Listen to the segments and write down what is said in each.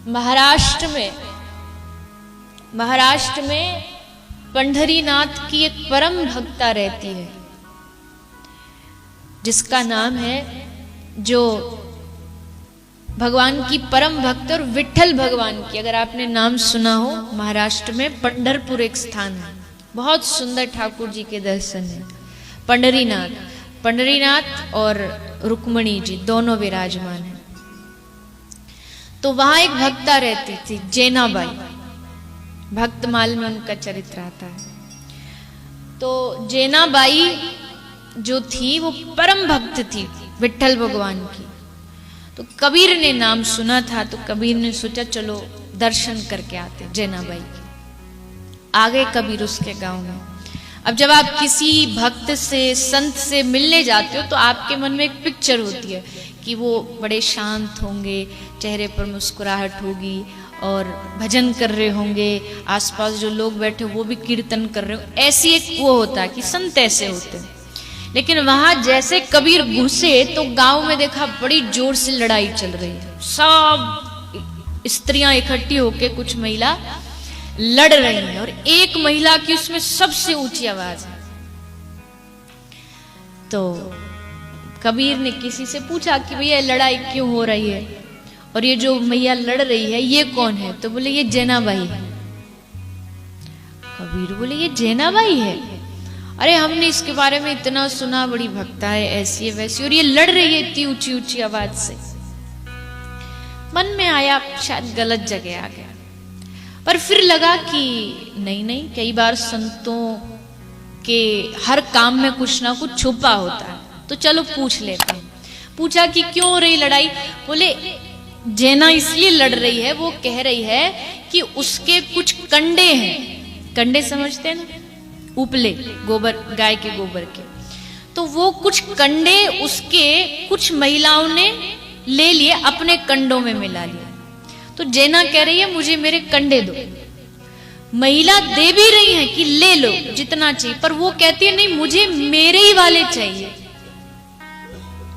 महाराष्ट्र में पंढरीनाथ की एक परम भक्ता रहती है, जिसका नाम है, जो भगवान की परम भक्त और विठ्ठल भगवान की, अगर आपने नाम सुना हो, महाराष्ट्र में पंढरपुर एक स्थान है, बहुत सुंदर ठाकुर जी के दर्शन है। पंढरीनाथ और रुक्मणी जी दोनों विराजमान हैं। तो वहां एक भक्ता रहती थी, जैनाबाई। भक्तमाल में उनका चरित्र आता है। तो जैनाबाई जो थी वो परम भक्त थी विठ्ठल भगवान की। तो कबीर ने नाम सुना था, तो कबीर ने सोचा चलो दर्शन करके आते जैनाबाई के। आ गए कबीर उसके गांव में। अब जब आप किसी भक्त से, संत से मिलने जाते हो तो आपके मन में एक पिक्चर होती है कि वो बड़े शांत होंगे, चेहरे पर मुस्कुराहट होगी और भजन कर रहे होंगे, आसपास जो लोग बैठे वो भी कीर्तन कर रहे हो, ऐसी एक वो होता है कि संत ऐसे होते हैं। लेकिन वहां जैसे कबीर घुसे तो गांव में देखा बड़ी जोर से लड़ाई चल रही है। सब स्त्रियां इकट्ठी होकर, कुछ महिला लड़ रही हैं, और एक महिला की उसमें सबसे ऊंची आवाज है। तो कबीर ने किसी से पूछा कि भैया लड़ाई क्यों हो रही है, और ये जो मैया लड़ रही है ये कौन है? तो बोले ये जैनाबाई है। कबीर बोले ये जैनाबाई है? अरे हमने इसके बारे में इतना सुना, बड़ी भक्ता है, ऐसी है वैसी, और ये लड़ रही है इतनी ऊंची ऊंची आवाज से। मन में आया शायद गलत जगह आ गया, पर फिर लगा कि नहीं, कई बार संतों के हर काम में कुछ ना कुछ छुपा होता है, तो चलो पूछ लेते हैं। पूछा कि क्यों हो रही लड़ाई? बोले जैना इसलिए लड़ रही है, वो कह रही है कि उसके कुछ कंडे हैं। कंडे समझते हैं ना, उपले, गोबर, गाय के गोबर के। तो वो कुछ कंडे उसके कुछ महिलाओं ने ले लिए, अपने कंडों में मिला लिया। तो जैना कह रही है मुझे मेरे कंडे दो। महिला दे भी रही है कि ले लो जितना चाहिए, पर वो कहती है नहीं, मुझे मेरे ही वाले चाहिए,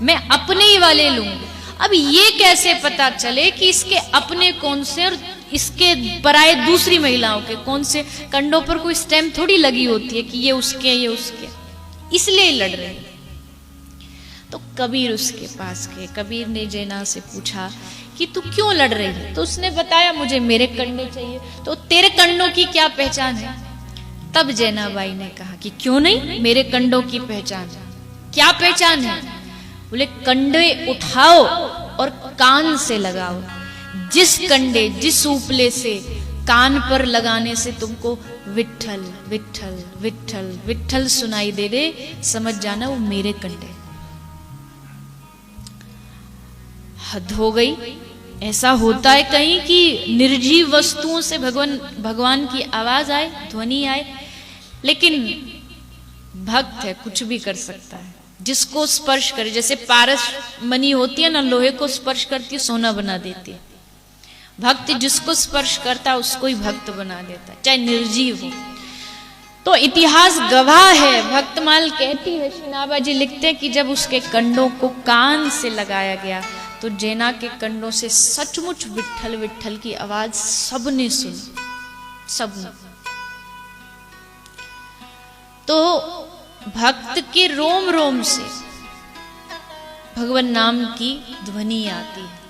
मैं अपने ही वाले लूंगी। अब ये कैसे पता चले कि इसके अपने कौन से और इसके पराये दूसरी महिलाओं के कौन से? कंडों पर कोई स्टैम्प थोड़ी लगी होती है कि ये उसके ये उसके, इसलिए लड़ रहे हैं। तो कबीर उसके पास गए। कबीर ने जैना से पूछा कि तू क्यों लड़ रही है? तो उसने बताया मुझे मेरे कंडे चाहिए। तो तेरे कंडों की क्या पहचान है? तब जैनाबाई ने कहा कि क्यों नहीं, मेरे कंडों की पहचान। क्या पहचान है? बोले कंडे उठाओ और कान से लगाओ। जिस कंडे, जिस उपले से कान पर लगाने से तुमको विठ्ठल विठ्ठल विठ्ठल विठ्ठल सुनाई दे दे, समझ जाना वो मेरे कंडे। हद हो गई। ऐसा होता है कहीं कि निर्जीव वस्तुओं से भगवान की आवाज आए, ध्वनि आए, लेकिन भक्त है, कुछ भी कर सकता है। जिसको स्पर्श करे, जैसे पारस मणि होती है ना, लोहे को स्पर्श करती है सोना बना देती है। भक्त जिसको स्पर्श करता है उसको ही भक्त बना देता है, चाहे निर्जीव हो। तो इतिहास गवाह है। भक्तमाल कहती है, श्रीनाभा जी लिखते हैं कि जब उसके कंडों को कान से लगाया गया तो जैना के कंडों से सचमुच विठ्ठल विठ्ठल की आवाज सबने सुनी, सबने। तो भक्त के रोम रोम से भगवान नाम की ध्वनि आती है।